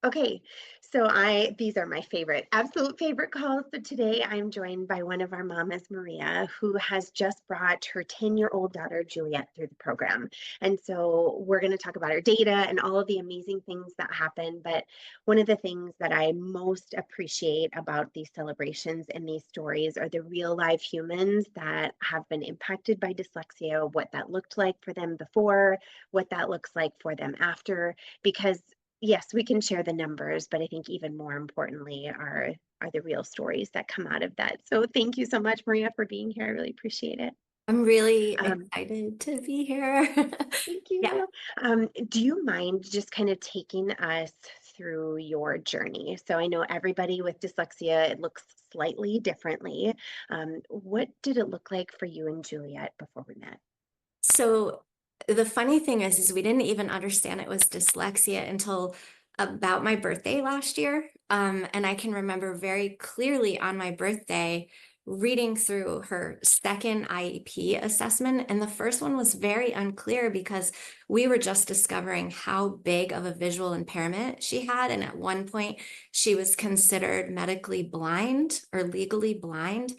Okay, so these are my absolute favorite calls. So today I'm joined by one of our mamas, Maria, who has just brought her 10-year-old daughter, Juliette, through the program. And so we're going to talk about our data and all of the amazing things that happen. But one of the things that I most appreciate about these celebrations and these stories are the real live humans that have been impacted by dyslexia, what that looked like for them before, what that looks like for them after, because yes, we can share the numbers, but I think even more importantly are the real stories that come out of that. So thank you so much, Maria, for being here. I really appreciate it. I'm really Um, excited to be here. Thank Yeah. you. Do you mind just kind of taking us through your journey? So I know everybody with dyslexia, it looks slightly differently. What did it look like for you and Juliet before we met? So the funny thing is we didn't even understand it was dyslexia until about my birthday last year. And I can remember very clearly on my birthday reading through her second IEP assessment. And the first one was very unclear because we were just discovering how big of a visual impairment she had. And at one point, she was considered medically blind or legally blind.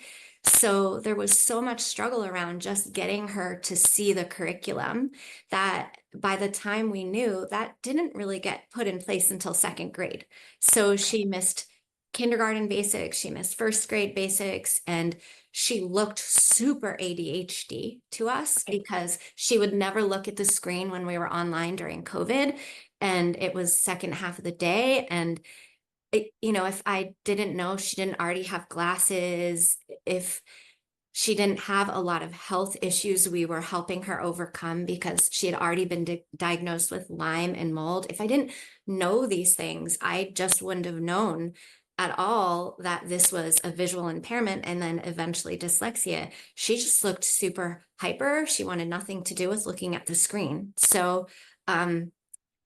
So there was so much struggle around just getting her to see the curriculum that by the time we knew, that didn't really get put in place until second grade. So Okay. she missed kindergarten basics, she missed first grade basics, and she looked super ADHD to us Okay. because she would never look at the screen when we were online during COVID. And it was second half of the day. And if I didn't know she didn't already have glasses, if she didn't have a lot of health issues we were helping her overcome because she had already been diagnosed with Lyme and mold. If I didn't know these things, I just wouldn't have known at all that this was a visual impairment and then eventually dyslexia. She just looked super hyper. She wanted nothing to do with looking at the screen. Um,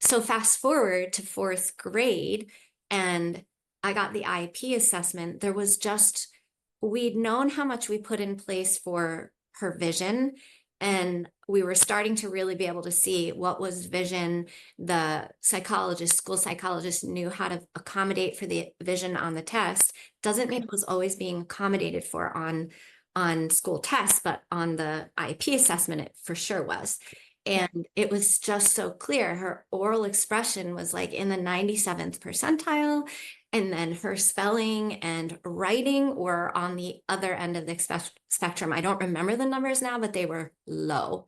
so fast forward to fourth grade, and I got the IEP assessment. There was just, we'd known how much we put in place for her vision, and we were starting to really be able to see what was vision. The psychologist, school psychologist, knew how to accommodate for the vision on the test. Doesn't mean Okay. it was always being accommodated for on school tests, but on the IEP assessment, it for sure was. Yeah. And it was just so clear. Her oral expression was like in the 97th percentile. And then her spelling and writing were on the other end of the spectrum. I don't remember the numbers now, but they were low.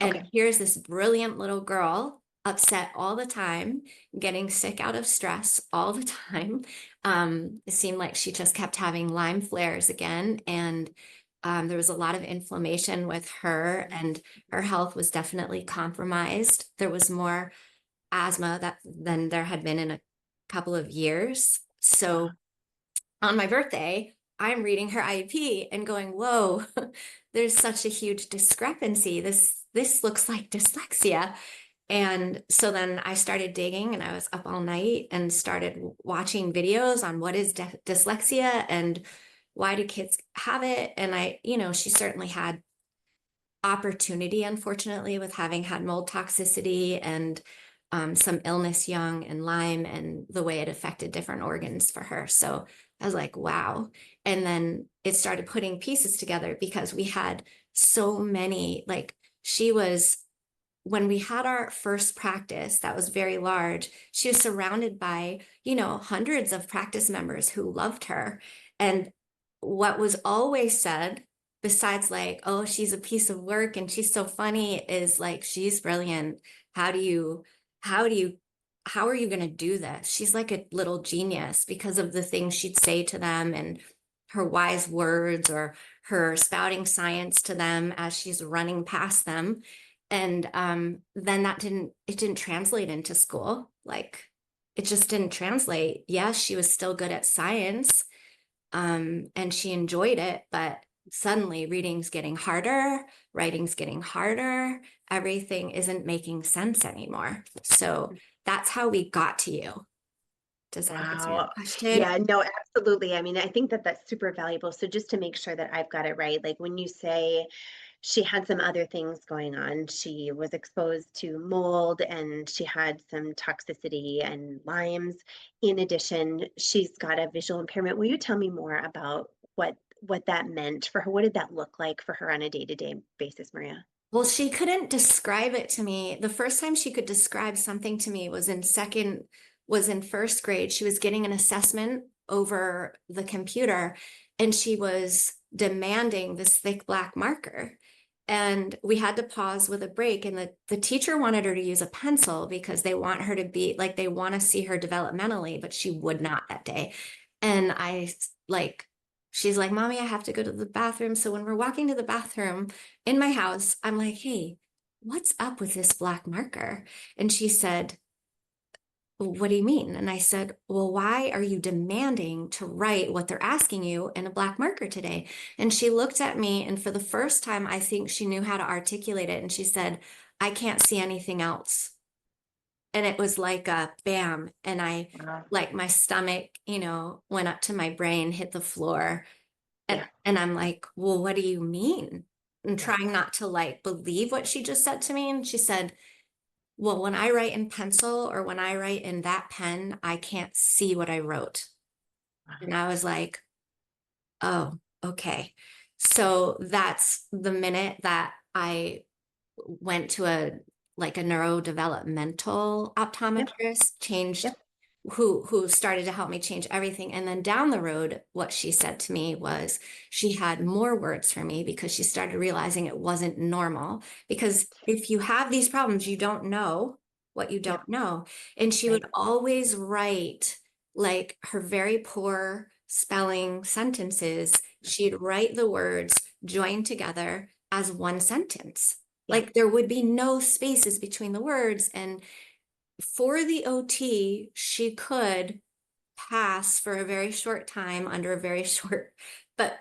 And Okay. here's this brilliant little girl, upset all the time, getting sick out of stress all the time. It seemed like she just kept having Lyme flares again. And there was a lot of inflammation with her, and her health was definitely compromised. There was more asthma than there had been in a couple of years. Wow. So on my birthday, I'm reading her IEP and going, "Whoa, there's such a huge discrepancy. This looks like dyslexia." And so then I started digging, and I was up all night and started watching videos on what is dyslexia and why do kids have it. And she certainly had opportunity, unfortunately, with having had mold toxicity and some illness young and Lyme and the way it affected different organs for her. So I was like, wow. And then it started putting pieces together because we had so many, like, she was, when we had our first practice that was very large, she was surrounded by, hundreds of practice members who loved her. And what was always said, besides like, oh, she's a piece of work and she's so funny, is like, she's brilliant. How do you, how do you, how are you going to do this? She's like a little genius because of the things she'd say to them and her wise words or her spouting science to them as she's running past them. And then it didn't translate into school. Like it just didn't translate. Yes, she was still good at science, and she enjoyed it, but suddenly reading's getting harder, writing's getting harder, everything isn't making sense anymore. So that's how we got to you. Does that answer your Wow. question? Yeah, no, absolutely. I mean, I think that that's super valuable. So just to make sure that I've got it right, like when you say she had some other things going on. She was exposed to mold and she had some toxicity and Lyme's. In addition, she's got a visual impairment. Will you tell me more about what that meant for her? What did that look like for her on a day-to-day basis, Maria? Well, she couldn't describe it to me. The first time she could describe something to me was in first grade. She was getting an assessment over the computer and she was demanding this thick black marker. And we had to pause with a break. And the teacher wanted her to use a pencil because they want her to be like, they want to see her developmentally, but she would not that day. And like, she's like, Mommy, I have to go to the bathroom. So when we're walking to the bathroom, in my house, I'm like, hey, what's up with this black marker? And she said, what do you mean? And I said, well, why are you demanding to write what they're asking you in a black marker today? And she looked at me, and for the first time, I think she knew how to articulate it. And she said, I can't see anything else. And it was like a bam. And Wow. like my stomach, went up to my brain, hit the floor. And, Yeah, and I'm like, well, what do you mean? And yeah. trying not to like believe what she just said to me. And she said, well, when I write in pencil or when I write in that pen, I can't see what I wrote. And Wow. I was like, oh, okay. So that's the minute that I went to a neurodevelopmental Yep, optometrist, changed yep, who started to help me change everything. And then down the road, what she said to me was she had more words for me because she started realizing it wasn't normal. Because if you have these problems, you don't know what you yep, don't know. And she right. would always write like her very poor spelling sentences. She'd write the words joined together as one sentence. Yeah, Like there would be no spaces between the words. And for the OT, she could pass for a very short time under a very short, but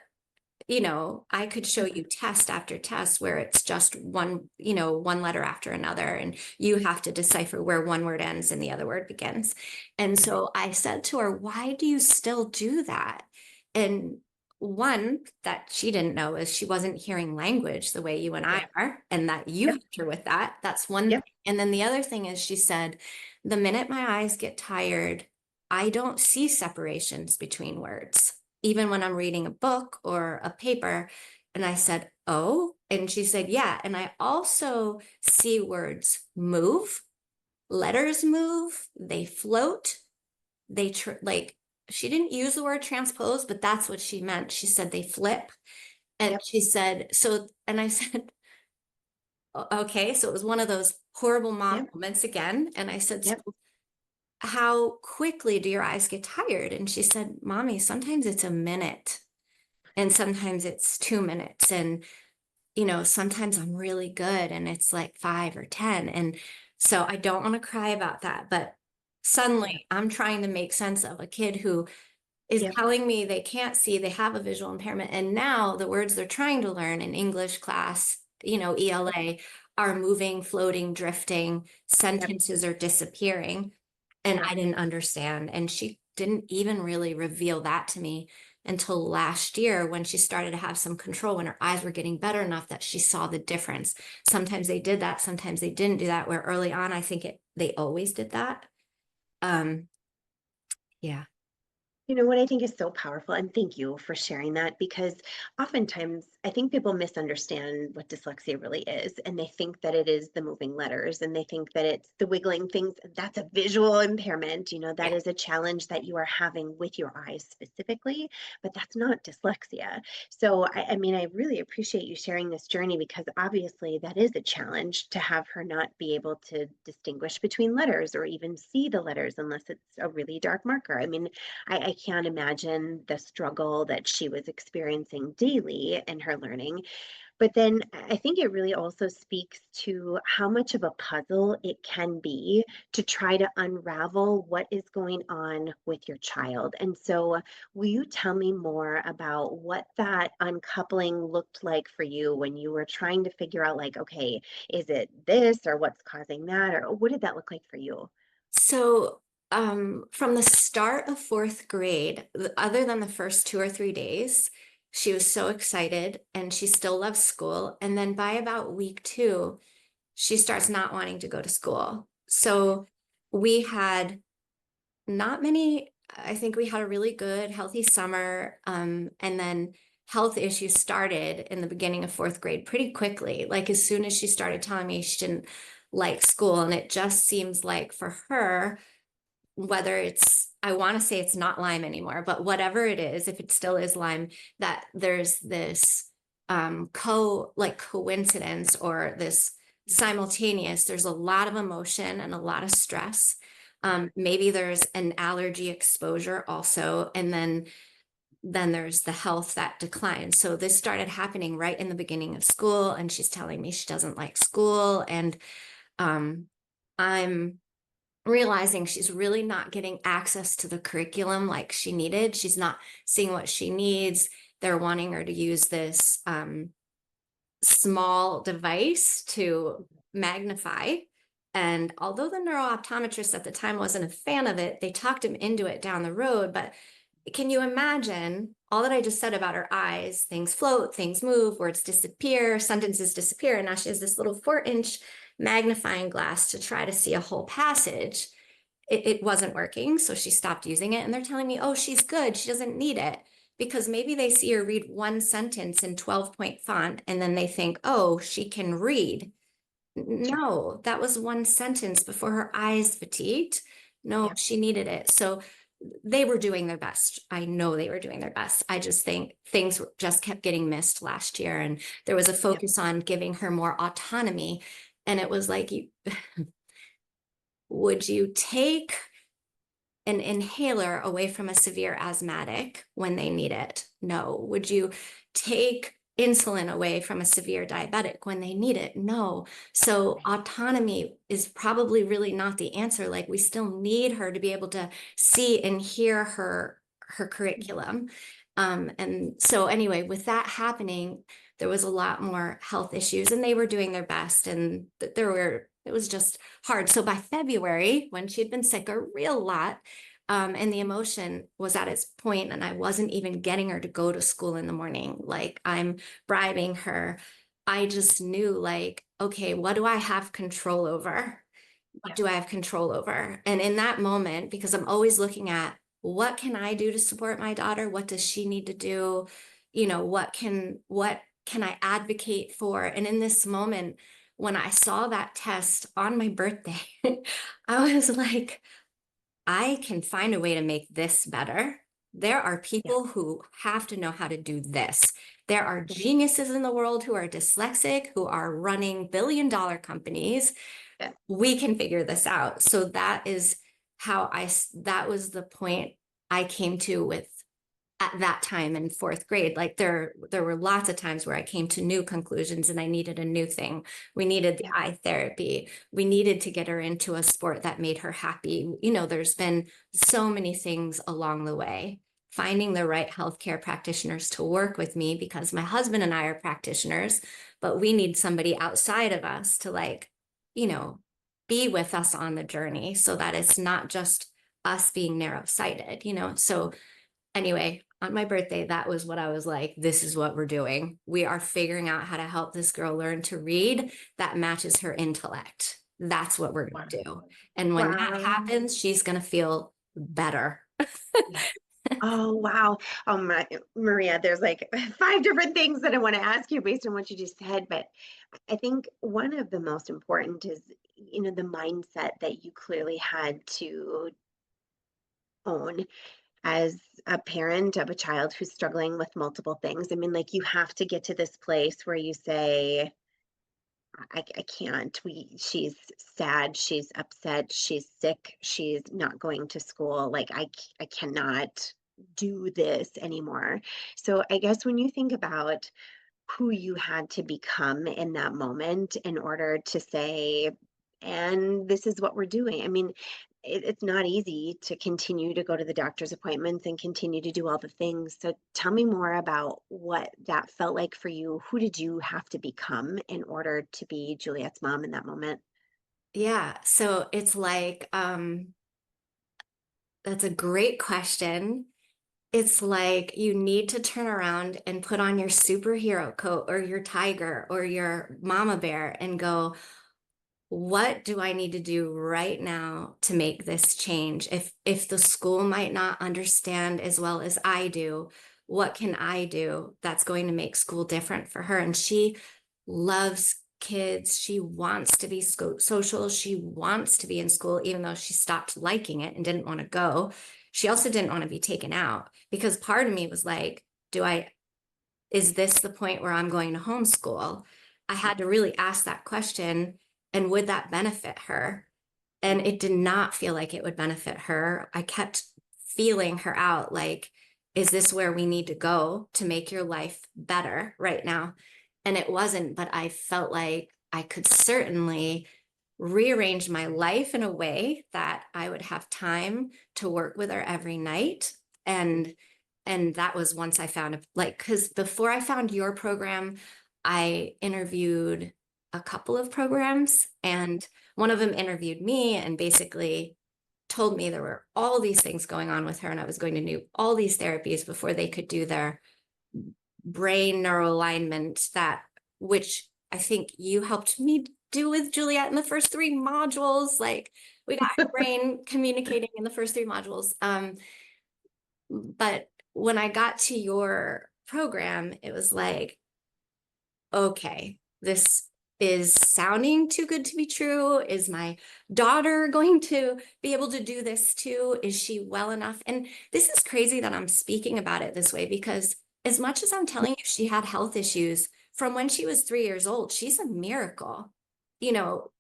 I could show mhm, you test after test where it's just one letter after another, and you have to decipher where one word ends and the other word begins. And right. so I said to her, why do you still do that? And one that she didn't know is she wasn't hearing language the way you and I Yeah, are, and that you yep, helped her with that. That's one thing. yep, And then the other thing is she said, the minute my eyes get tired, I don't see separations between words even when I'm reading a book or a paper. And I said, oh, and she said, yeah. And I also see words move, letters move, they float, like, she didn't use the word transpose, but that's what she meant. She said they flip. And yep, she said, so, and I said, okay. So it was one of those horrible mom yep, moments again. And I said, so yep, how quickly do your eyes get tired? And she said, Mommy, sometimes it's a minute. And sometimes it's 2 minutes. And, sometimes I'm really good and it's like 5 or 10. And so I don't want to cry about that. But yeah, suddenly I'm trying to make sense of a kid who is yep, telling me they can't see, they have a visual impairment. And now the words they're trying to learn in English class, ELA, are moving, floating, drifting, yep, sentences are disappearing. And yep. I didn't understand. And she didn't even really reveal that to me until last year when she started to have some control, when her eyes were getting better enough that she saw the difference. Sometimes they did that, sometimes they didn't do that, where early on, I think they always did that. Um, yeah. You know what I think is so powerful, and thank you for sharing that because oftentimes I think people misunderstand what dyslexia really is, and they think that it is the moving letters and they think that it's the wiggling things. That's a visual impairment. That Yeah. is a challenge that you are having with your eyes specifically, but that's not dyslexia. So, I mean, I really appreciate you sharing this journey because obviously that is a challenge to have her not be able to distinguish between letters or even see the letters unless it's a really dark marker. I mean, I can't imagine the struggle that she was experiencing daily in her learning. But then I think it really also speaks to how much of a puzzle it can be to try to unravel what is going on with your child. And so, will you tell me more about what that uncoupling looked like for you when you were trying to figure out, like, okay, is it this or what's causing that? Or what did that look like for you? So, from the start of fourth grade, other than the first 2 or 3 days, She was so excited and she still loves school. And then by about week 2, she starts not wanting to go to school. So we had not many, I think we had a really good, healthy summer. And then health issues started in the beginning of 4th grade pretty quickly. Like as soon as she started telling me she didn't like school, and it just seems like for her, whether it's, I want to say it's not Lyme anymore, but whatever it is, if it still is Lyme, that there's this coincidence, or this simultaneous, there's a lot of emotion and a lot of stress. Maybe there's an allergy exposure also, and then there's the health that declines. So this started happening right in the beginning of school, and she's telling me she doesn't like school, and I'm realizing she's really not getting access to the curriculum like she needed. She's not seeing what she needs. They're wanting her to use this small device to magnify. And although the neurooptometrist at the time wasn't a fan of it, they talked him into it down the road. But can you imagine all that I just said about her eyes? Things float, things move, words disappear, sentences disappear. And now she has this little 4-inch magnifying glass to try to see a whole passage. It wasn't working, so she stopped using it. And they're telling me, oh, she's good, she doesn't need it. Because maybe they see her read one sentence in 12-point font, and then they think, oh, she can read. Sure. No, that was one sentence before her eyes fatigued. No, Yeah. she needed it. So they were doing their best. I know they were doing their best. I just think things just kept getting missed last year. And there was a Yep. focus on giving her more autonomy. And it was like, would you take an inhaler away from a severe asthmatic when they need it? No. Would you take insulin away from a severe diabetic when they need it? No. So autonomy is probably really not the answer. Like we still need her to be able to see and hear her curriculum. And so anyway, with that happening, there was a lot more health issues, and they were doing their best, and it was just hard. So by February, when she had been sick a real lot, and the emotion was at its point, and I wasn't even getting her to go to school in the morning. Like I'm bribing her. I just knew, like, okay, what do I have control over? What Yeah. do I have control over? And in that moment, because I'm always looking at what can I do to support my daughter? What does she need to do? What can I advocate for? And in this moment, when I saw that test on my birthday, I was like, I can find a way to make this better. There are Yeah. people who have to know how to do this. There are Yeah. geniuses in the world who are dyslexic, who are running billion-dollar companies. Yeah. We can figure this out. So that is that was the point I came to with at that time in 4th grade. Like there were lots of times where I came to new conclusions and I needed a new thing. We needed the Yeah. eye therapy. We needed to get her into a sport that made her happy. There's been so many things along the way. Finding the right healthcare practitioners to work with me, because my husband and I are practitioners, but we need somebody outside of us to you know, be with us on the journey so that it's not just us being narrow-sighted. So anyway, on my birthday, that was what I was like, this is what we're doing. We are figuring out how to help this girl learn to read that matches her intellect. That's what we're going Wow. to do. And when that Wow. happens, she's going to feel better. Yeah. Oh, wow. Oh, Maria, there's like 5 different things that I want to ask you based on what you just said. But I think one of the most important is, the mindset that you clearly had to own as a parent of a child who's struggling with multiple things. I mean, like you have to get to this place where you say, I can't. She's sad, she's upset, she's sick, she's not going to school. Like I cannot do this anymore. So I guess when you think about who you had to become in that moment in order to say, and this is what we're doing. I mean, it's not easy to continue to go to the doctor's appointments and continue to do all the things. So tell me more about what that felt like for you. Who did you have to become in order to be Juliette's mom in that moment? Yeah. So it's like, that's a great question. it's like you need to turn around and put on your superhero coat or your tiger or your mama bear and go, what do I need to do right now to make this change? If the school might not understand as well as I do, what can I do that's going to make school different for her? And she loves kids. She wants to be social. She wants to be in school, even though she stopped liking it and didn't want to go. She also didn't want to be taken out because part of me was like, is this the point where I'm going to homeschool? I had to really ask that question, and would that benefit her? And it did not feel like it would benefit her. I kept feeling her out like, is this where we need to go to make your life better right now? And it wasn't, but I felt like I could certainly rearrange my life in a way that I would have time to work with her every night. And that was once I found like, because before I found your program, I interviewed a couple of programs, and one of them interviewed me and basically told me there were all these things going on with her, and I was going to do all these therapies before they could do their brain neuroalignment, that which I think you helped me do with Juliette in the first 3 modules. Like, we got her brain communicating in the first 3 modules. But when I got to your program, it was like, okay, this is sounding too good to be true. Is my daughter going to be able to do this too? Is she well enough? And this is crazy that I'm speaking about it this way, because as much as I'm telling you she had health issues from when she was 3 years old, she's a miracle.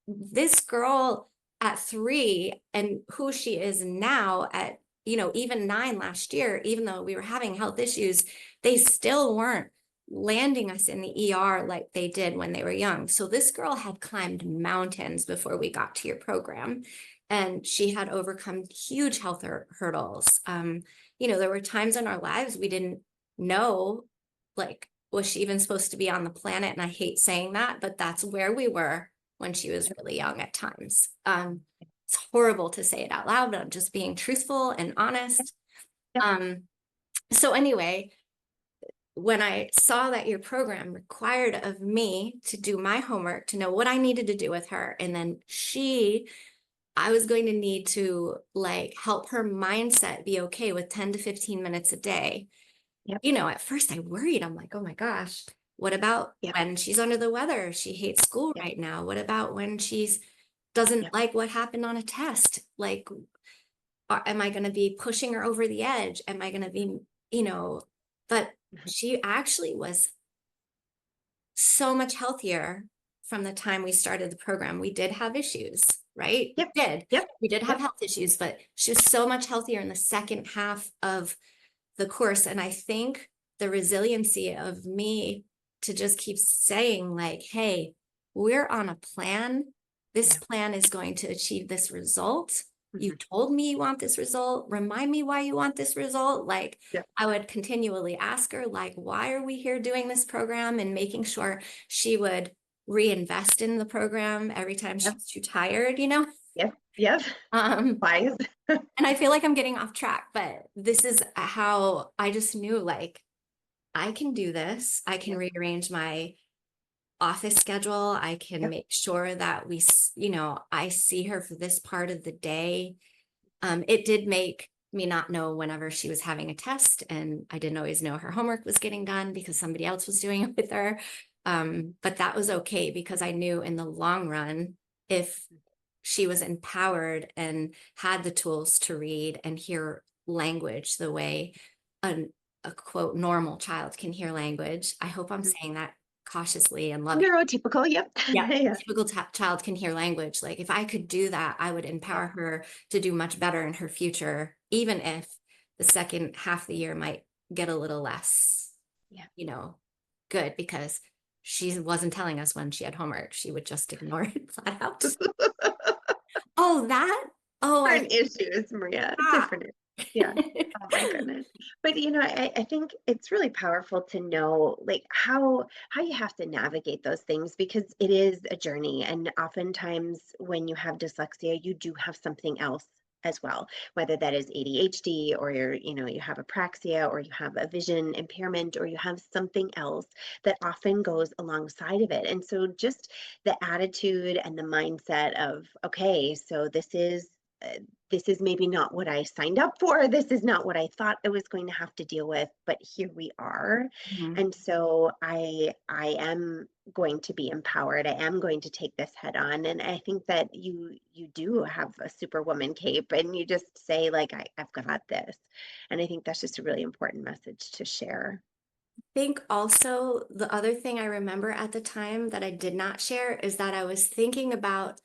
This girl at 3 and who she is now at, even 9 last year, even though we were having health issues, they still weren't landing us in the ER like they did when they were young. So this girl had climbed mountains before we got to your program, and she had overcome huge health hurdles. There were times in our lives we didn't know, like, was she even supposed to be on the planet? And I hate saying that, but that's where we were when she was really young at times. It's horrible to say it out loud, but I'm just being truthful and honest. Yep. So anyway, when I saw that your program required of me to do my homework, to know what I needed to do with her, and then I was going to need to like help her mindset be okay with 10 to 15 minutes a day. Yep. At first I worried. I'm like, oh my gosh, what about Yep. when she's under the weather? She hates school Yep. right now. What about when she's doesn't Yep. like what happened on a test? Like, am I going to be pushing her over the edge? Am I going to be, but Mhm. she actually was so much healthier from the time we started the program. We did have issues, right? Yep. We did. Yep. We did have Yep. health issues, but she was so much healthier in the second half of the course. And I think the resiliency of me to just keep saying, like, hey, we're on a plan. This Yeah. plan is going to achieve this result. You Mhm. told me you want this result. Remind me why you want this result. Like, Yep. I would continually ask her, like, why are we here doing this program? And making sure she would reinvest in the program every time Yep. she's too tired. Yep. Yep. Um, Wise. and I feel like I'm getting off track, but this is how I just knew, like, I can do this. I can Yep. rearrange my office schedule. I can Yep. make sure that I see her for this part of the day. It did make me not know whenever she was having a test, and I didn't always know her homework was getting done because somebody else was doing it with her. But that was okay because I knew in the long run, if she was empowered and had the tools to read and hear language the way a quote normal child can hear language. I hope I'm Mhm. saying that cautiously and loving. Neurotypical. Yep. Yeah, Yeah. typical child can hear language. Like, if I could do that, I would Yep. empower her to do much better in her future, even if the second half of the year might get a little less, Yeah. good, because she wasn't telling us when she had homework. She would just ignore it flat out. Oh, that? Oh, I Different issues, Maria. forgot. Different. Yeah. Oh my goodness. But I think it's really powerful to know like how you have to navigate those things because it is a journey. And oftentimes when you have dyslexia, you do have something else as well, whether that is ADHD or you have apraxia or you have a vision impairment or you have something else that often goes alongside of it. And so just the attitude and the mindset of, okay, so this is maybe not what I signed up for. This is not what I thought I was going to have to deal with, but here we are. Mhm. And so I am going to be empowered. I am going to take this head on. And I think that you do have a superwoman cape and you just say like I've got this. And I think that's just a really important message to share. Think also the other thing I remember at the time that I did not share is that I was thinking about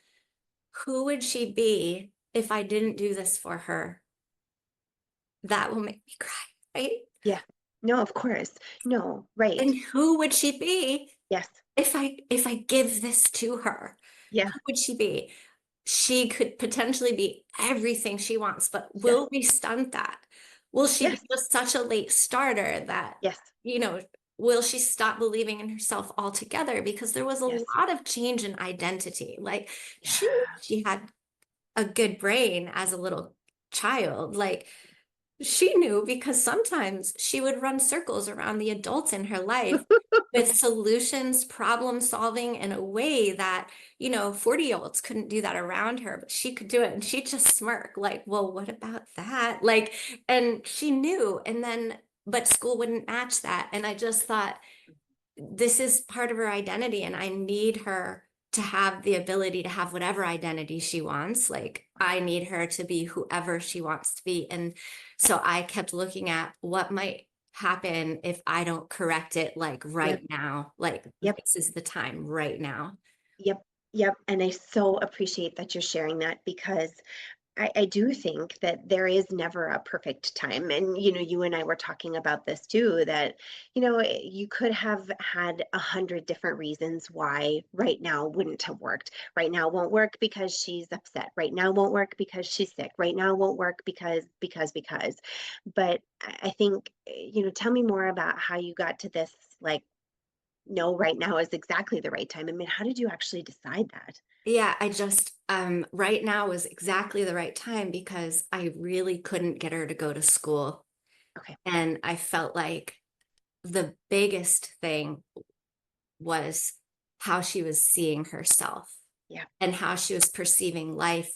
who would she be if I didn't do this for her? That will make me cry, right? Yeah. No, of course. No, right. And who would she be Yes. if I give this to her? Yeah. Who would she be? She could potentially be everything she wants, but Yes. will we stunt that? Will she be Yes. just such a late starter that, Yes. you know, will she stop believing in herself altogether? Because there was a Yes. lot of change in identity. Like Yeah. she had a good brain as a little child. Like she knew because sometimes she would run circles around the adults in her life with solutions, problem solving in a way that, 40-year-olds couldn't do that around her, but she could do it. And she'd just smirk, like, well, what about that? Like, and she knew. And then, but school wouldn't match that. And I just thought, this is part of her identity, and I need her to have the ability to have whatever identity she wants. Like I need her to be whoever she wants to be. And so I kept looking at what might happen if I don't correct it like Yep. right now. Like Yep. this is the time right now. Yep. Yep. And I so appreciate that you're sharing that because I do think that there is never a perfect time. And, you and I were talking about this too, that, you could have had 100 different reasons why right now wouldn't have worked. Right now won't work because she's upset. Right now won't work because she's sick. Right now won't work because. But I think, tell me more about how you got to this, like, no, right now is exactly the right time. I mean, how did you actually decide that? Yeah, I just right now was exactly the right time because I really couldn't get her to go to school. Okay. And I felt like the biggest thing was how she was seeing herself Yeah. and how she was perceiving life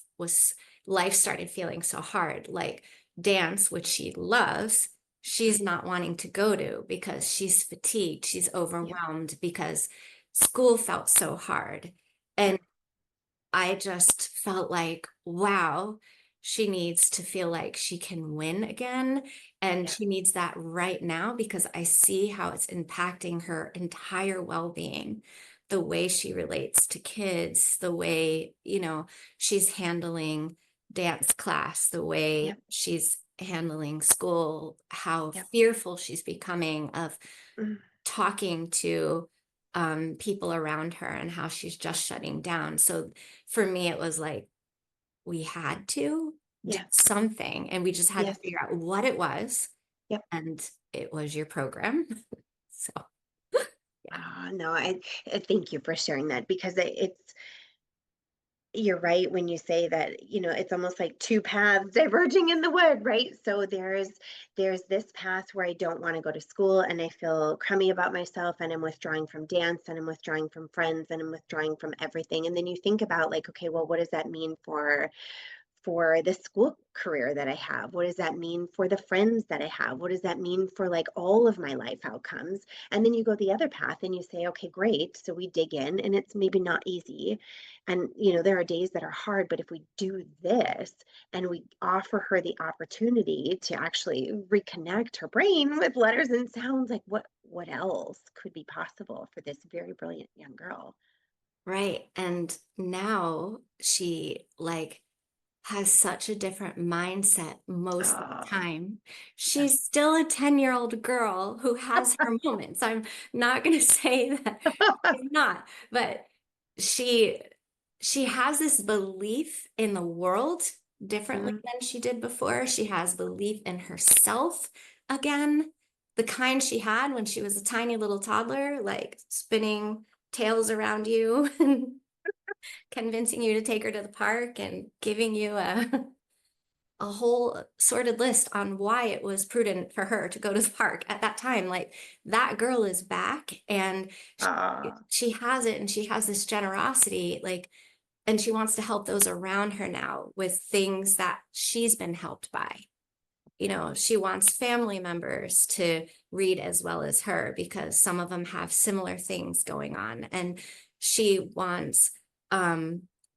started feeling so hard. Like dance, which she loves, she's not wanting to go to because she's fatigued, she's Yeah. overwhelmed because school felt so hard. Yeah. And I just felt like, wow, she needs to feel like she can win again. And Yeah. she needs that right now because I see how it's impacting her entire well being, the way she relates to kids, the way, she's handling dance class, the Yeah. way she's handling school, how Yeah. fearful she's becoming of Mm. talking to people around her and how she's just shutting down. So for me, it was like we had to do Yeah. something and we just had to Yes. figure out what it was. Yep. And it was your program. So, yeah. No, I thank you for sharing that because you're right when you say that, it's almost like two paths diverging in the wood, right? So there's this path where I don't want to go to school and I feel crummy about myself and I'm withdrawing from dance and I'm withdrawing from friends and I'm withdrawing from everything. And then you think about like, okay, well, what does that mean for the school career that I have? What does that mean for the friends that I have? What does that mean for like all of my life outcomes? And then you go the other path and you say, okay, great. So we dig in and it's maybe not easy. And, there are days that are hard, but if we do this and we offer her the opportunity to actually reconnect her brain with letters and sounds, like what else could be possible for this very brilliant young girl? Right. And now she like has such a different mindset most of the Oh, time. yeah. She's still a 10-year-old girl who has her moments. I'm not going to say that she's not, but she she has this belief in the world differently Mhm. than she did before. She has belief in herself again, the kind she had when she was a tiny little toddler, like spinning tails around you and convincing you to take her to the park and giving you a a whole sorted list on why it was prudent for her to go to the park at that time. Like that girl is back and Ah, she has it and she has this generosity, like, and she wants to help those around her now with things that she's been helped by. She wants family members to read as well as her because some of them have similar things going on. And she wants,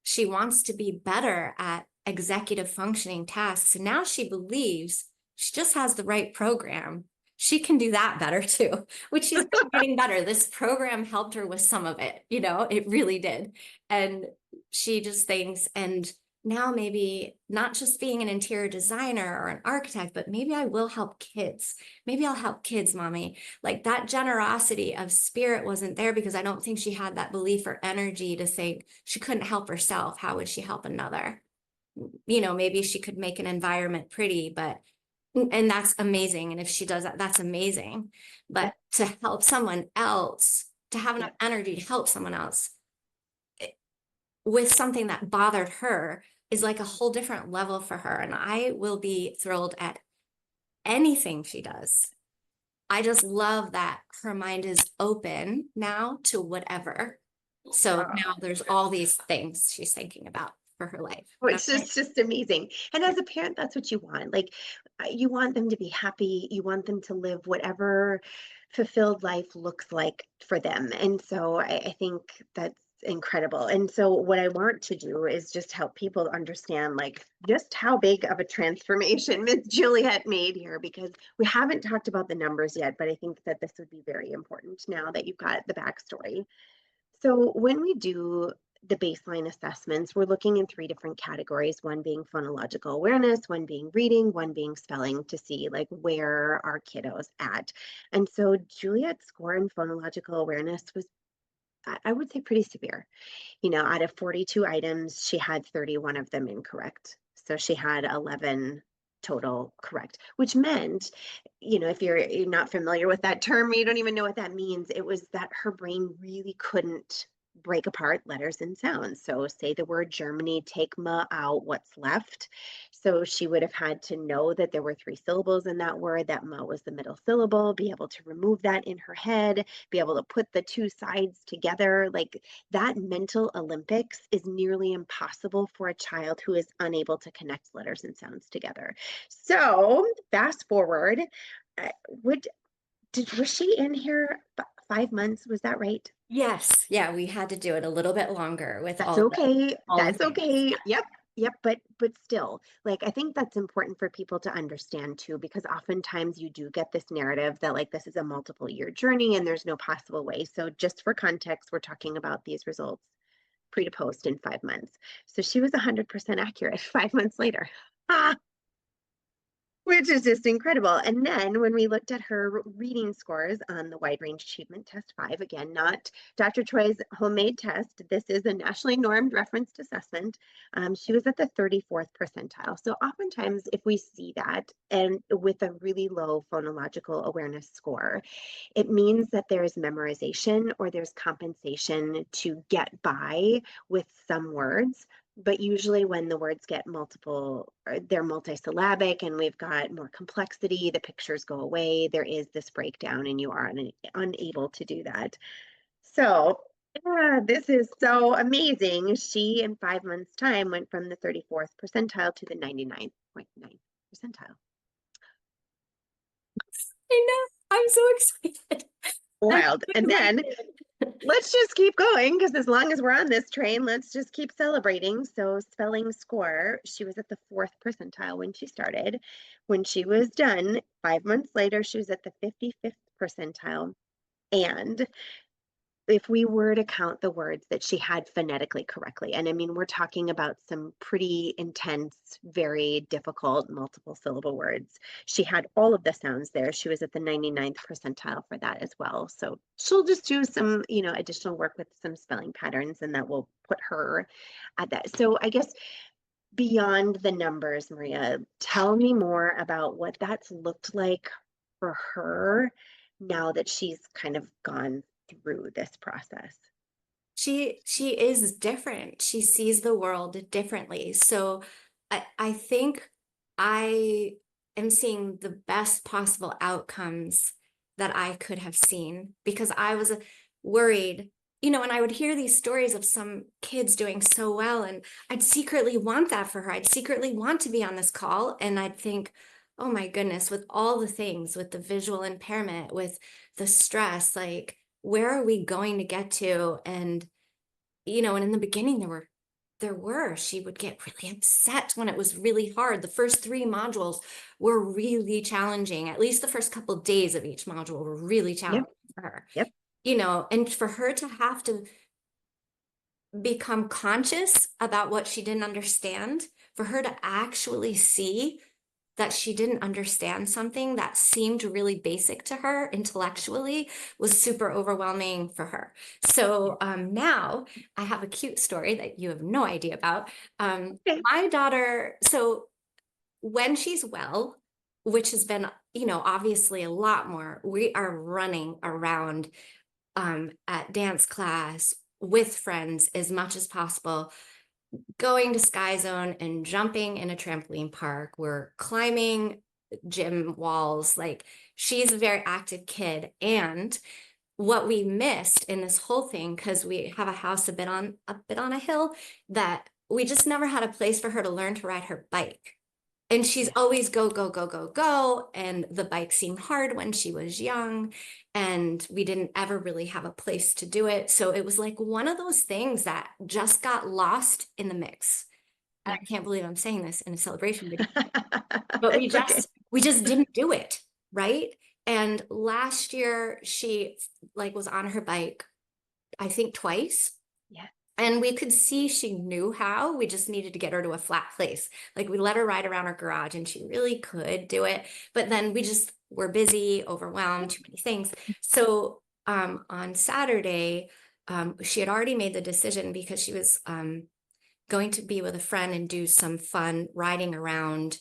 she wants to be better at executive functioning tasks. And now she believes she just has the right program. She can do that better too, which she's getting better. This program helped her with some of it, it really did. And she just thinks, and now maybe not just being an interior designer or an architect, but maybe I will help kids. Maybe I'll help kids, mommy. Like that generosity of spirit wasn't there because I don't think she had that belief or energy to think she couldn't help herself. How would she help another? Maybe she could make an environment pretty, and that's amazing. And if she does that, that's amazing. yeah, But to help someone else, to have enough yeah. energy to help someone else, with something that bothered her is like a whole different level for her. And I will be thrilled at anything she does. I just love that her mind is open now to whatever. So now there's all these things she's thinking about for her life. And I'm Which is just amazing. And as a parent, that's what you want. Like, you want them to be happy. You want them to live whatever fulfilled life looks like for them. And so I think that's incredible. And so what I want to do is just help people understand like just how big of a transformation Miss Juliette made here, because we haven't talked about the numbers yet, but I think that this would be very important now that you've got the backstory. So when we do the baseline assessments, we're looking in three different categories, one being phonological awareness, one being reading, one being spelling, to see like where our kiddos at. And so Juliet's score in phonological awareness was, I would say, pretty severe. Out of 42 items, she had 31 of them incorrect. So she had 11 total correct, which meant, if you're not familiar with that term, you don't even know what that means. It was that her brain really couldn't break apart letters and sounds. So say the word Germany, take ma out, what's left. So she would have had to know that there were three syllables in that word, that ma was the middle syllable, be able to remove that in her head, be able to put the two sides together. Like that mental Olympics is nearly impossible for a child who is unable to connect letters and sounds together. So fast forward, would was she in here 5 months? Was that right? yes, yeah, we had to do it a little bit longer with That's all okay. the That's things. okay. Yep. Yep, but still, like I think that's important for people to understand too, because oftentimes you do get this narrative that like this is a multiple year journey and there's no possible way. So just for context, we're talking about these results pre to post in 5 months. So she was 100% accurate 5 months later. Ah, which is just incredible. And then when we looked at her reading scores on the wide range achievement test 5, again, not Dr. Troy's homemade test, this is a nationally normed referenced assessment. She was at the 34th percentile. So oftentimes, if we see that and with a really low phonological awareness score, it means that there's memorization or there's compensation to get by with some words. But usually when the words get multiple, or they're multisyllabic and we've got more complexity, the pictures go away, there is this breakdown and you are unable to do that. So yeah, this is so amazing. She, in 5 months' time, went from the 34th percentile to the 99.9 percentile. I know. I'm so excited. I'm Wild. so And then excited. let's just keep going because as long as we're on this train, let's just keep celebrating. So, spelling score, she was at the 4th percentile when she started. When she was done, 5 months later, she was at the 55th percentile. And if we were to count the words that she had phonetically correctly, and I mean, we're talking about some pretty intense, very difficult multiple syllable words. She had all of the sounds there. She was at the 99th percentile for that as well. So she'll just do some, additional work with some spelling patterns, and that will put her at that. So I guess beyond the numbers, Maria, tell me more about what that's looked like for her now that she's kind of gone through this process. She is different. She sees the world differently. So I think I am seeing the best possible outcomes that I could have seen because I was worried, and I would hear these stories of some kids doing so well, and I'd secretly want that for her. I'd secretly want to be on this call, and I'd think, oh my goodness, with all the things, with the visual impairment, with the stress, like, where are we going to get to? And in the beginning, she would get really upset when it was really hard. The first 3 modules were really challenging. At least the first couple of days of each module were really Yep. challenging for her. Yep. And for her to have to become conscious about what she didn't understand, for her to actually see that she didn't understand something that seemed really basic to her intellectually was super overwhelming for her. So now I have a cute story that you have no idea about. Okay. My daughter, so when she's well, which has been, obviously a lot more, we are running around at dance class with friends as much as possible, going to Sky Zone and jumping in a trampoline park. We're climbing gym walls. Like, she's a very active kid. And what we missed in this whole thing, because we have a house a bit on a hill, that we just never had a place for her to learn to ride her bike. And she's Yeah. always go, go, go, go, go. And the bike seemed hard when she was young. And we didn't ever really have a place to do it. So it was like one of those things that just got lost in the mix. And Yeah. I can't believe I'm saying this in a celebration video, but we It's okay. just we just didn't do it, right? And last year she like was on her bike, I think twice. Yeah. And we could see she knew how. We just needed to get her to a flat place. Like, we let her ride around our garage and she really could do it. But then we just were busy, overwhelmed, too many things. So on Saturday, she had already made the decision because she was going to be with a friend and do some fun riding around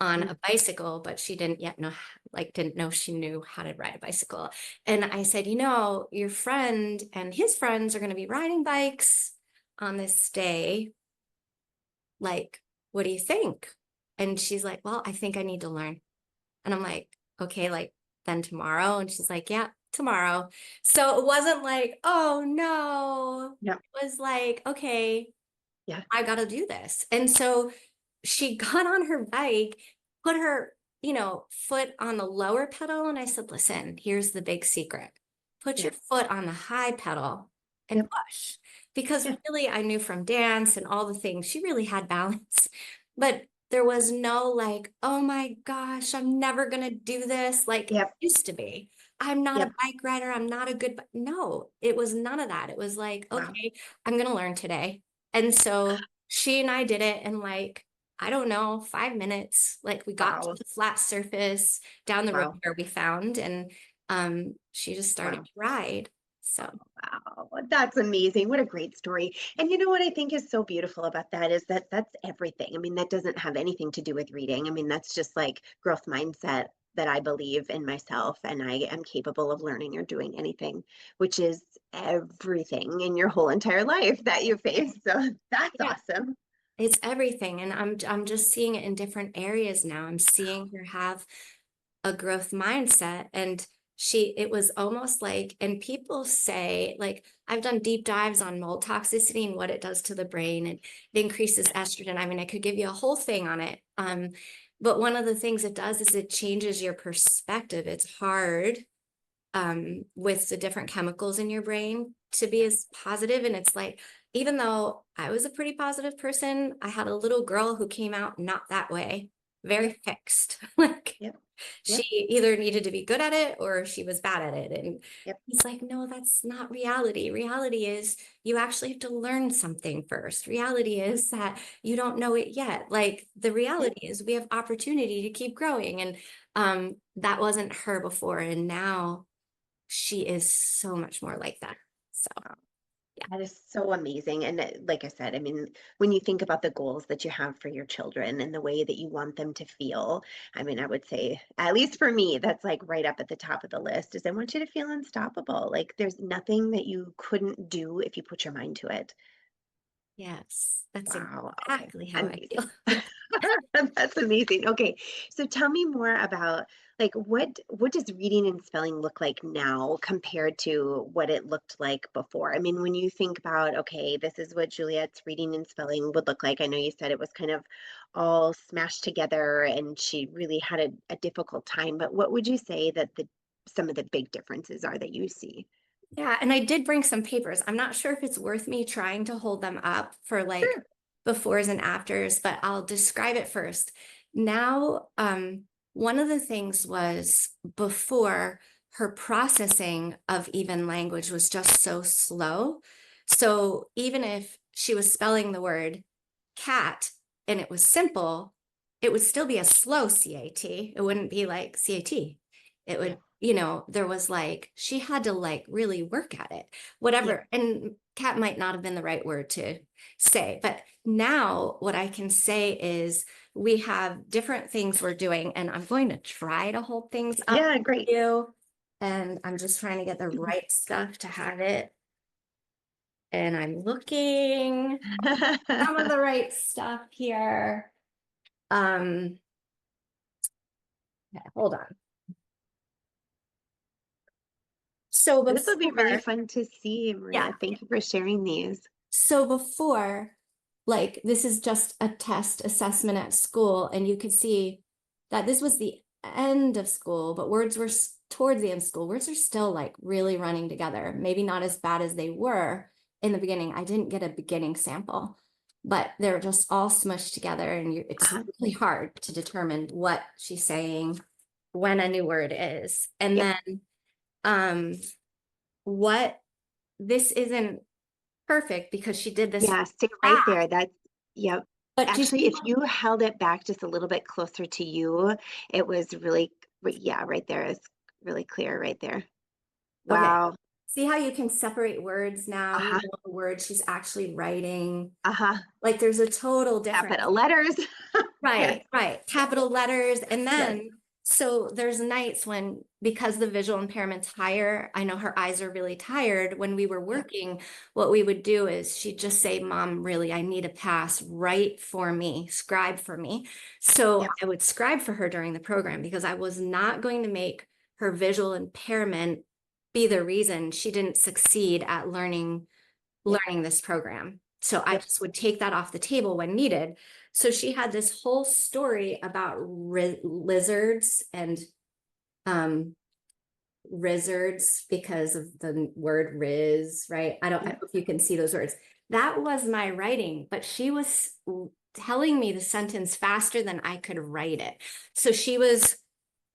on Mhm. a bicycle, but she didn't yet know, like, didn't know she knew how to ride a bicycle. And I said, your friend and his friends are going to be riding bikes on this day. Like, what do you think? And she's like, well, I think I need to learn. And I'm like, okay, like, then tomorrow. And she's like, yeah, tomorrow. So it wasn't like, oh no. Yeah. It was like, okay, Yeah. I got to do this. And so she got on her bike, put her, foot on the lower pedal. And I said, listen, here's the big secret. Put Yeah. your foot on the high pedal and Yep. push. Because Yeah. really, I knew from dance and all the things, she really had balance. But there was no like, oh my gosh, I'm never going to do this like it Yep. used to be. I'm not a Yep. bike rider. I'm not a good, no, it was none of that. It was like, Wow. okay, I'm going to learn today. And so she and I did it in like, I don't know, 5 minutes. Like, we got to Wow. the flat surface down the road Wow. where we found, and she just started Wow. to ride. So Wow, that's amazing. What a great story. And you know what I think is so beautiful about that is that that's everything. I mean, that doesn't have anything to do with reading. I mean, that's just like growth mindset that I believe in myself and I am capable of learning or doing anything, which is everything in your whole entire life that you face. So that's yeah, awesome. it's everything. And I'm just seeing it in different areas now. I'm seeing her have a growth mindset, and it was almost like, and people say, like, I've done deep dives on mold toxicity and what it does to the brain, and it increases estrogen. I mean, I could give you a whole thing on it. But one of the things it does is it changes your perspective. It's hard with the different chemicals in your brain to be as positive. And it's like, even though I was a pretty positive person, I had a little girl who came out not that way, very Yep. fixed. Like, Yep. she Yep. either needed to be good at it or she was bad at it. And Yep. he's like, no, that's not reality. Reality is you actually have to learn something first. Reality is that you don't know it yet. Like, the Yep. reality is we have opportunity to keep growing. And that wasn't her before. And now she is so much more like that. So yeah. That is so amazing. And like I said, I mean, when you think about the goals that you have for your children and the way that you want them to feel, I mean, I would say, at least for me, that's like right up at the top of the list is I want you to feel unstoppable. Like there's nothing that you couldn't do if you put your mind to it. Yes, that's Wow. Okay. exactly how I Amazing. feel. That's amazing. Okay. So tell me more about like what does reading and spelling look like now compared to what it looked like before? I mean, when you think about, okay, this is what Juliet's reading and spelling would look like. I know you said it was kind of all smashed together and she really had a difficult time, but what would you say that the some of the big differences are that you see? Yeah, and I did bring some papers. I'm not sure if it's worth me trying to hold them up for like Sure. befores and afters, but I'll describe it first. Now, one of the things was before her processing of even language was just so slow. So even if she was spelling the word cat and it was simple, it would still be a slow CAT. It wouldn't be like CAT. It Yeah. would, there was like, she had to like really work at it, Yeah. whatever. And cat might not have been the right word to say, but now what I can say is we have different things we're doing, and I'm going to try to hold things up Yeah, for great. you. And I'm just trying to get the right stuff to have it. And I'm looking some of the right stuff here. Um, okay, hold on. So This will be really before, fun to see, yeah, Maria. Thank you for sharing these. so before, like this is just a test assessment at school, and you could see that this was the end of school, but words were towards the end of school. Words are still like really running together, maybe not as bad as they were in the beginning. I didn't get a beginning sample, but they're just all smushed together, and it's Uh-huh. really hard to determine what she's saying when a new word is. And Yep. then um what this isn't perfect because she did this Yeah, stay right fast, there. That's, yep. but do you Actually, see if you held it back just a little bit closer to you, it was really, yeah, right there is really clear right there. okay, Wow. see how you can separate words now, Uh-huh. the words she's actually writing, Uh-huh. like there's a total difference. Capital letters. Yes. Right, right. Capital letters. And Yes. then, so there's nights when, because the visual impairment's higher, I know her eyes are really tired. When we were Yep. working, what we would do is she'd just say, Mom, really, I need a pass. Write for me, scribe for me. So Yep. I would scribe for her during the program because I was not going to make her visual impairment be the reason she didn't succeed at Yep. learning this program. So I Yep. just would take that off the table when needed. So she had this whole story about lizards and um, rizzards because of the word riz, right? I don't know Yep. if you can see those words. That was my writing, but she was telling me the sentence faster than I could write it. So she was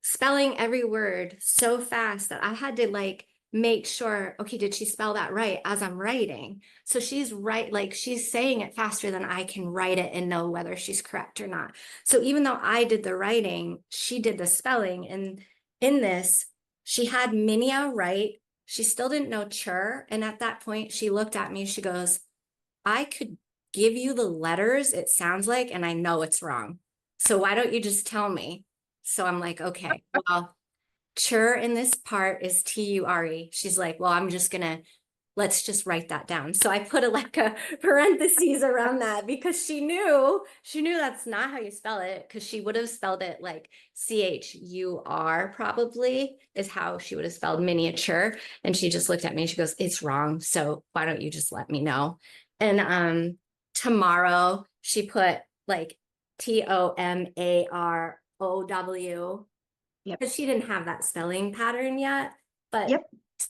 spelling every word so fast that I had to like make sure, okay, did she spell that right as I'm writing? So she's right, like she's saying it faster than I can write it and know whether she's correct or not. So even though I did the writing, she did the spelling. And in this, she had Minia right. She still didn't know chur. And at that point, she looked at me, she goes, I could give you the letters it sounds like, and I know it's wrong. So why don't you just tell me? So I'm like, okay, well, chur in this part is Ture. She's like, well, let's just write that down. So I put like a parentheses around that because she knew that's not how you spell it, because she would have spelled it like CHUR probably is how she would have spelled miniature. And she just looked at me and she goes, it's wrong. So why don't you just let me know? And tomorrow she put like TOMAROW Yep. because she didn't have that spelling pattern yet, but Yep.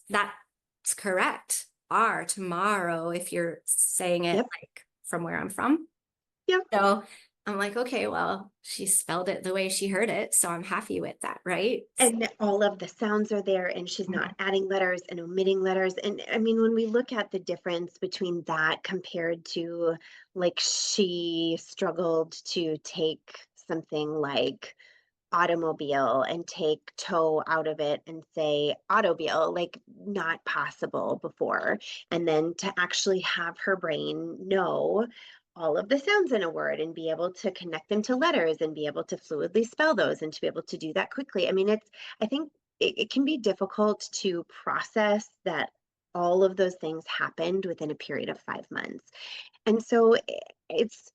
that's correct. R tomorrow, if you're saying it Yep. like from where I'm from. Yep. So I'm like, okay, well, she spelled it the way she heard it. So I'm happy with that, right? And all of the sounds are there, and she's not adding letters and omitting letters. And I mean, when we look at the difference between that compared to like she struggled to take something like automobile and take toe out of it and say automobile, like not possible before. And then to actually have her brain know all of the sounds in a word and be able to connect them to letters and be able to fluidly spell those and to be able to do that quickly. I mean, I think it can be difficult to process that all of those things happened within a period of 5 months. And so it's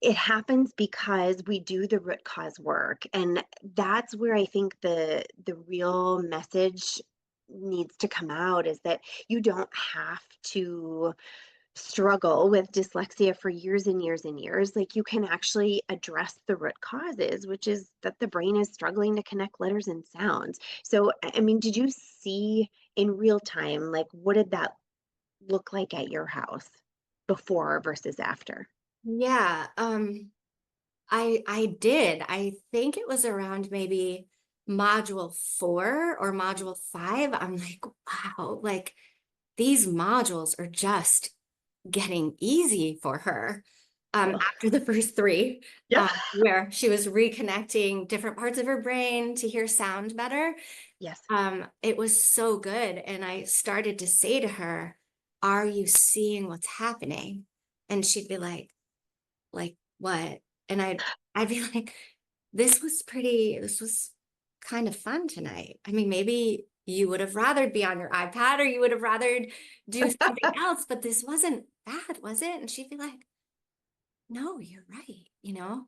it happens because we do the root cause work. And that's where I think the real message needs to come out, is that you don't have to struggle with dyslexia for years and years and years. Like, you can actually address the root causes, which is that the brain is struggling to connect letters and sounds. So, I mean, did you see in real time, like, what did that look like at your house before versus after? Yeah, I did. I think it was around maybe module 4 or module 5. I'm like, wow, like these modules are just getting easy for her. Cool. After the first 3, Yep. where she was reconnecting different parts of her brain to hear sound better. Yes. It was so good. And I started to say to her, are you seeing what's happening? And she'd be like what? And I'd be like, this was kind of fun tonight. I mean, maybe you would have rathered be on your iPad or you would have rathered do something else, but this wasn't bad, was it? And she'd be like, no, you're right, you know?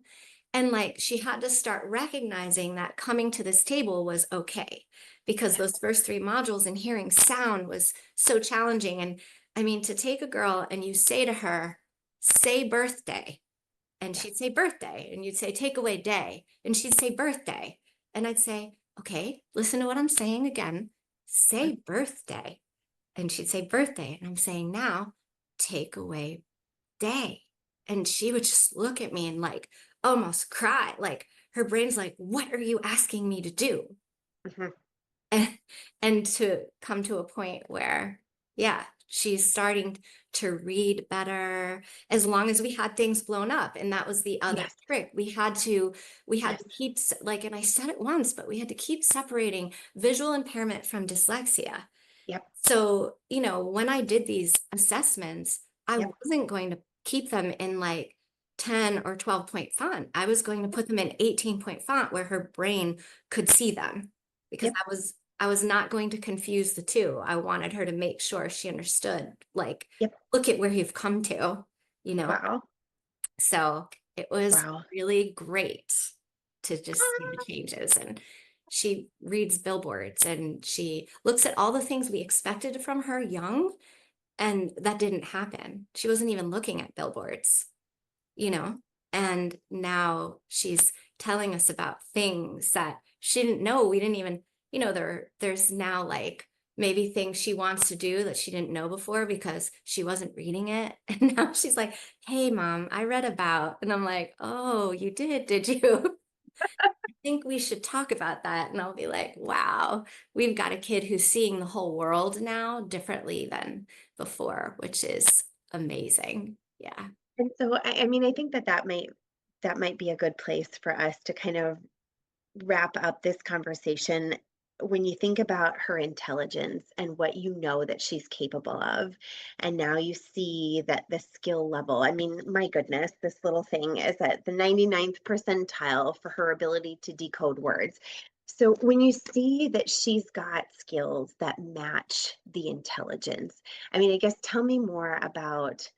And like she had to start recognizing that coming to this table was okay, because Yes. those first 3 modules and hearing sound was so challenging. And I mean, to take a girl and you say to her, say birthday, and Yes. she'd say birthday, and you'd say takeaway day, and she'd say birthday. And I'd say, okay, listen to what I'm saying again. Say birthday. And she'd say birthday. And I'm saying now, takeaway day. And she would just look at me and like almost cry. Like her brain's like, what are you asking me to do? Mhm. and, and to come to a point where, yeah, she's starting to read better, as long as we had things blown up. And that was the other Yes. trick. We had Yes. to keep, like, and I said it once, but we had to keep separating visual impairment from dyslexia. Yep. So, when I did these assessments, I Yep. wasn't going to keep them in like 10 or 12-point font. I was going to put them in 18-point font where her brain could see them, because Yep. I was not going to confuse the two. I wanted her to make sure she understood, like, Yep. look at where you've come to, you know? Wow. So it was Wow. really great to just see the changes. And she reads billboards and she looks at all the things we expected from her young, and that didn't happen. She wasn't even looking at billboards, you know? And now she's telling us about things that she didn't know. We didn't even, there's now like maybe things she wants to do that she didn't know before because she wasn't reading it. And now she's like, hey, mom, I read about, and I'm like, oh, you did you? I think we should talk about that. And I'll be like, wow, we've got a kid who's seeing the whole world now differently than before, which is amazing. Yeah. And so, I mean, I think that that might be a good place for us to kind of wrap up this conversation. When you think about her intelligence and what you know that she's capable of, and now you see that the skill level, I mean, my goodness, this little thing is at the 99th percentile for her ability to decode words. So when you see that she's got skills that match the intelligence, I mean, I guess tell me more about,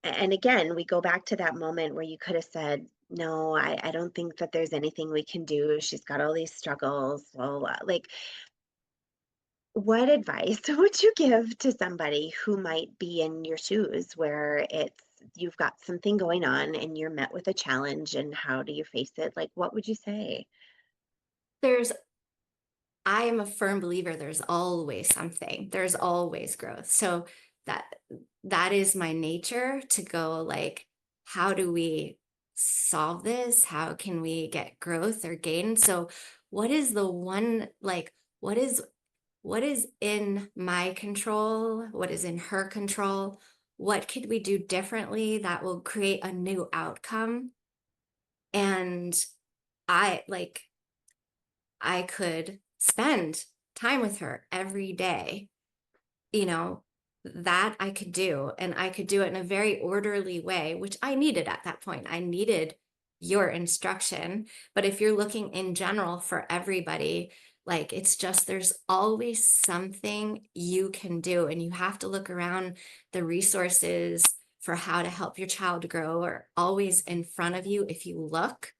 and again, we go back to that moment where you could have said, no, I don't think that there's anything we can do. She's got all these struggles. Well, like, what advice would you give to somebody who might be in your shoes, where you've got something going on and you're met with a challenge, and how do you face it? Like, what would you say? There's I am a firm believer there's always something. There's always growth. So that that is my nature, to go like, how do we solve this? How can we get growth or gain? So what is the one, like, what is in my control? What is in her control? What could we do differently that will create a new outcome? And I like I could spend time with her every day, you know, that I could do. And I could do it in a very orderly way, which I needed at that point. I needed your instruction. But if you're looking in general for everybody, Like, it's just there's always something you can do, and you have to look around. The resources for how to help your child grow are always in front of you if you look,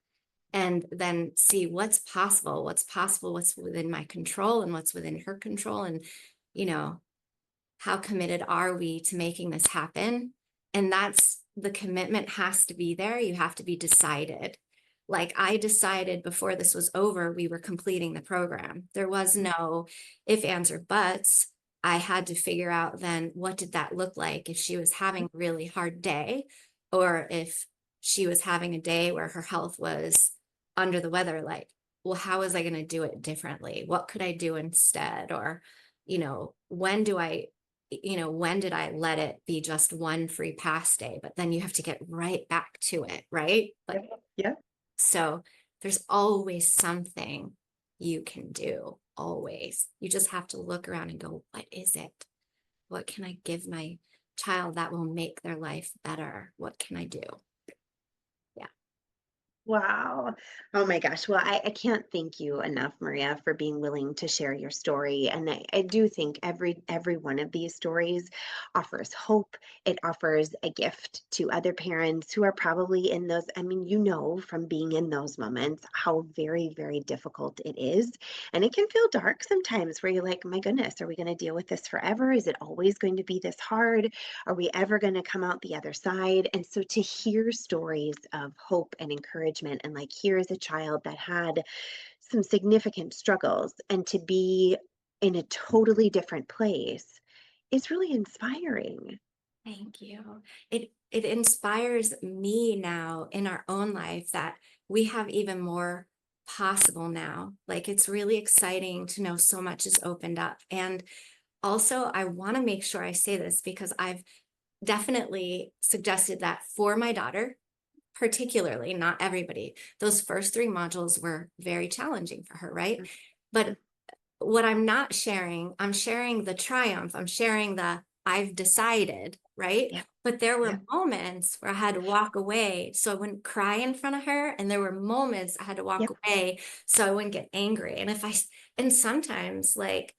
and then see what's possible, what's within my control and what's within her control. And, you know, how committed are we to making this happen? And that's the commitment has to be there. You have to be decided. Like I decided before this was over, we were completing the program. There was no if, ands, or buts. I had to figure out then what did that look like if she was having a really hard day, or if she was having a day where her health was under the weather. Like, well, how was I going to do it differently? What could I do instead? Or, when did I let it be just one free pass day? But then you have to get right back to it, right? Yeah. Like, Yeah. so there's always something you can do, always. You just have to look around and go, what is it? What can I give my child that will make their life better? What can I do? Yeah. Wow. Oh my gosh. Well, I can't thank you enough, Maria, for being willing to share your story. And I do think every one of these stories offers hope. It offers a gift to other parents who are probably in those. I mean, from being in those moments how very, very difficult it is. And it can feel dark sometimes where you're like, my goodness, are we going to deal with this forever? Is it always going to be this hard? Are we ever going to come out the other side? And so to hear stories of hope and encouragement, and like, here is a child that had some significant struggles, and to be in a totally different place is really inspiring. Thank you. It inspires me now in our own life that we have even more possible now. Like it's really exciting to know so much is opened up. And also, I want to make sure I say this because I've definitely suggested that for my daughter, particularly, not everybody, those first three modules were very challenging for her, right? But what I'm not sharing, I'm sharing the triumph, I'm sharing the I've decided, right? Yeah. But there Yeah. were moments where I had to walk away so I wouldn't cry in front of her. And there were moments I had to walk Yep. away so I wouldn't get angry. And sometimes, like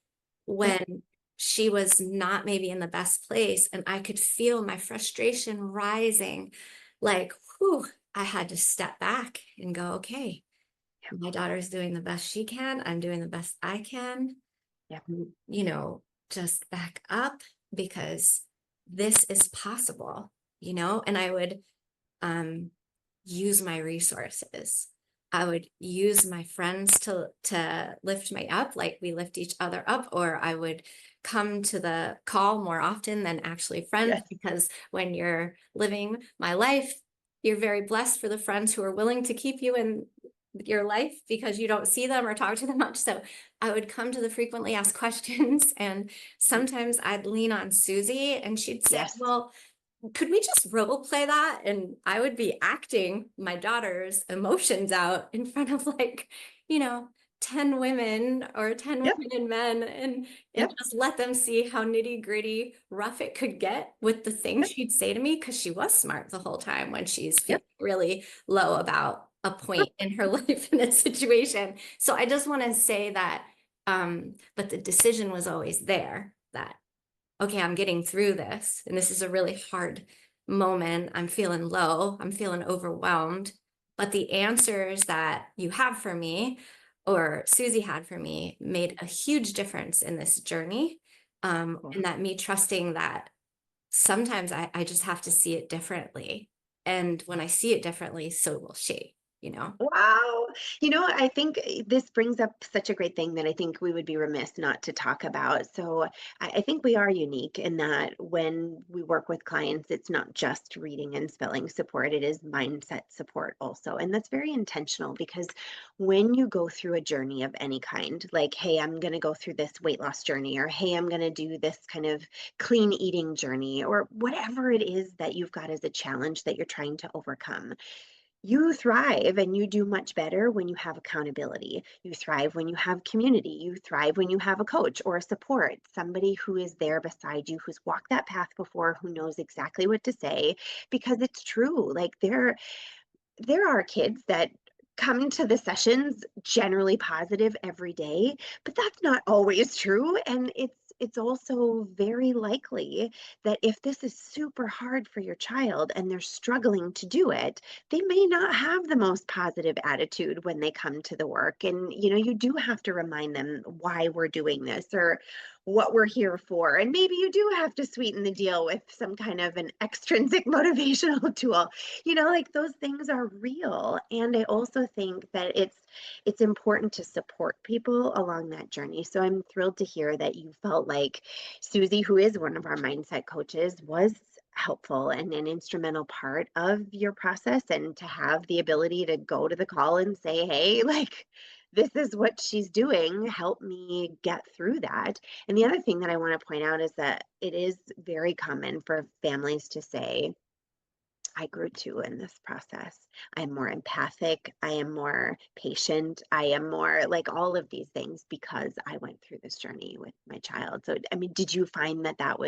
Yep. when she was not maybe in the best place and I could feel my frustration rising, like, whew, I had to step back and go, okay, Yep. my daughter's doing the best she can. I'm doing the best I can. Yep. You know, just back up because this is possible, and I would um use my resources. I would use my friends to lift me up, like we lift each other up, or I would come to the call more often than actually friends, Yes. because when you're living my life, you're very blessed for the friends who are willing to keep you in your life because you don't see them or talk to them much. So I would come to the frequently asked questions, and sometimes I'd lean on Susie and she'd say, Yes. well, could we just role play that? And I would be acting my daughter's emotions out in front of you know, 10 women or 10 Yep. women and men, and Yep. just let them see how nitty gritty rough it could get with the things Yep. she'd say to me, because she was smart the whole time when she's feeling Yep. really low about a point in her life in a situation. So I just want to say that, but the decision was always there that okay, I'm getting through this. And this is a really hard moment. I'm feeling low. I'm feeling overwhelmed. But the answers that you have for me, or Susie had for me, made a huge difference in this journey. Cool. And that me trusting that sometimes I just have to see it differently. And when I see it differently, so will she. Wow. I think this brings up such a great thing that I think we would be remiss not to talk about. So I think we are unique in that when we work with clients, it's not just reading and spelling support, it is mindset support also. And that's very intentional because when you go through a journey of any kind, like, hey, I'm going to go through this weight loss journey, or hey, I'm going to do this kind of clean eating journey, or whatever it is that you've got as a challenge that you're trying to overcome, you thrive and you do much better when you have accountability. You thrive when you have community. You thrive when you have a coach or a support, somebody who is there beside you, who's walked that path before, who knows exactly what to say, because it's true. Like there are kids that come to the sessions generally positive every day, but that's not always true. And it's also very likely that if this is super hard for your child and they're struggling to do it, they may not have the most positive attitude when they come to the work. And you do have to remind them why we're doing this or what we're here for. And maybe you do have to sweeten the deal with some kind of an extrinsic motivational tool. Like those things are real. And I also think that it's important to support people along that journey. So I'm thrilled to hear that you felt like Susie, who is one of our mindset coaches, was helpful and an instrumental part of your process, and to have the ability to go to the call and say, hey, like, this is what she's doing, help me get through that. And the other thing that I want to point out is that it is very common for families to say, I grew too in this process. I'm more empathic. I am more patient. I am more like all of these things because I went through this journey with my child. So, I mean, did you find that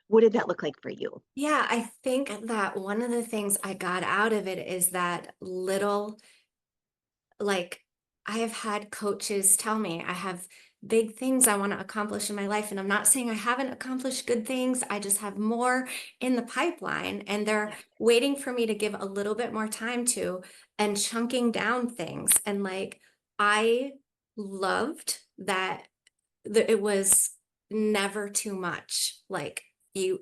what did that look like for you? Yeah, I think that one of the things I got out of it is that little, like, I have had coaches tell me I have big things I want to accomplish in my life. And I'm not saying I haven't accomplished good things. I just have more in the pipeline, and they're Yeah. waiting for me to give a little bit more time to and chunking down things. And like, I loved that it was never too much. Like, you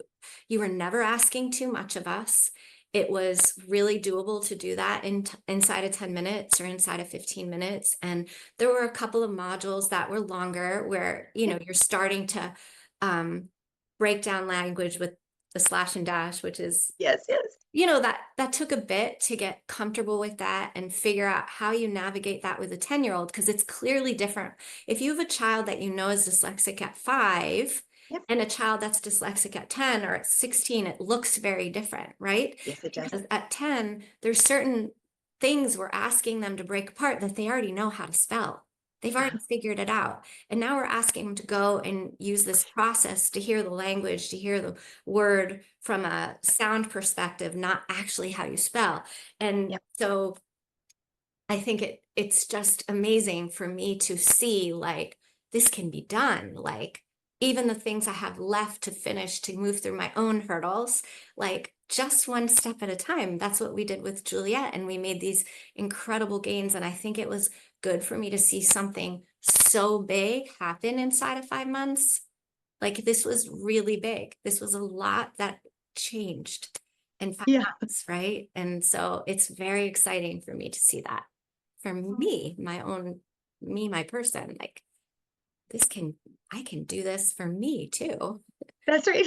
you were never asking too much of us. It was really doable to do that inside of 10 minutes or inside of 15 minutes. And there were a couple of modules that were longer where, Yeah. you're starting to um, break down language with the slash and dash, which is, Yes, yes. that took a bit to get comfortable with that and figure out how you navigate that with a 10-year-old, because it's clearly different. If you have a child that is dyslexic at 5 Yep. and a child that's dyslexic at 10 or at 16, it looks very different, right? Yes, it does. Because at 10, there's certain things we're asking them to break apart that they already know how to spell. They've Uh-huh. already figured it out. And now we're asking them to go and use this process to hear the language, to hear the word from a sound perspective, not actually how you spell. And Yep. so I think it's just amazing for me to see, like, this can be done. Like, even the things I have left to finish to move through my own hurdles, like, just one step at a time. That's what we did with Juliette, and we made these incredible gains. And I think it was good for me to see something so big happen inside of 5 months. Like, this was really big. This was a lot that changed in five Yeah. months, right? And so it's very exciting for me to see that for me, my person, like, this can, I can do this for me too. That's right.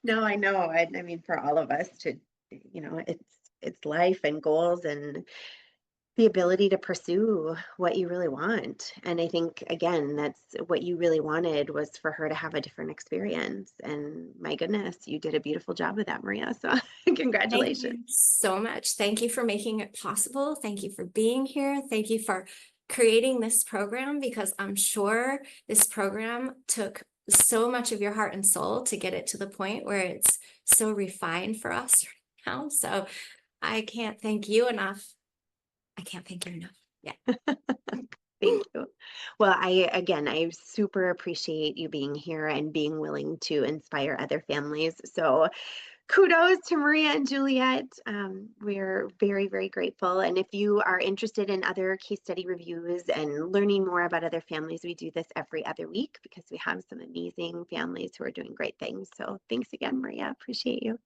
No, I know. I mean, for all of us to, it's life and goals and the ability to pursue what you really want. And I think, again, that's what you really wanted, was for her to have a different experience. And my goodness, you did a beautiful job of that, Maria. So Thank congratulations. you so much. Thank you for making it possible. Thank you for being here. Thank you for creating this program, because I'm sure this program took so much of your heart and soul to get it to the point where it's so refined for us right now. So I can't thank you enough. I can't thank you enough. Yeah. Thank you. Well, I super appreciate you being here and being willing to inspire other families. So kudos to Maria and Juliette. We're very, very grateful. And if you are interested in other case study reviews and learning more about other families, we do this every other week because we have some amazing families who are doing great things. So thanks again, Maria. Appreciate you.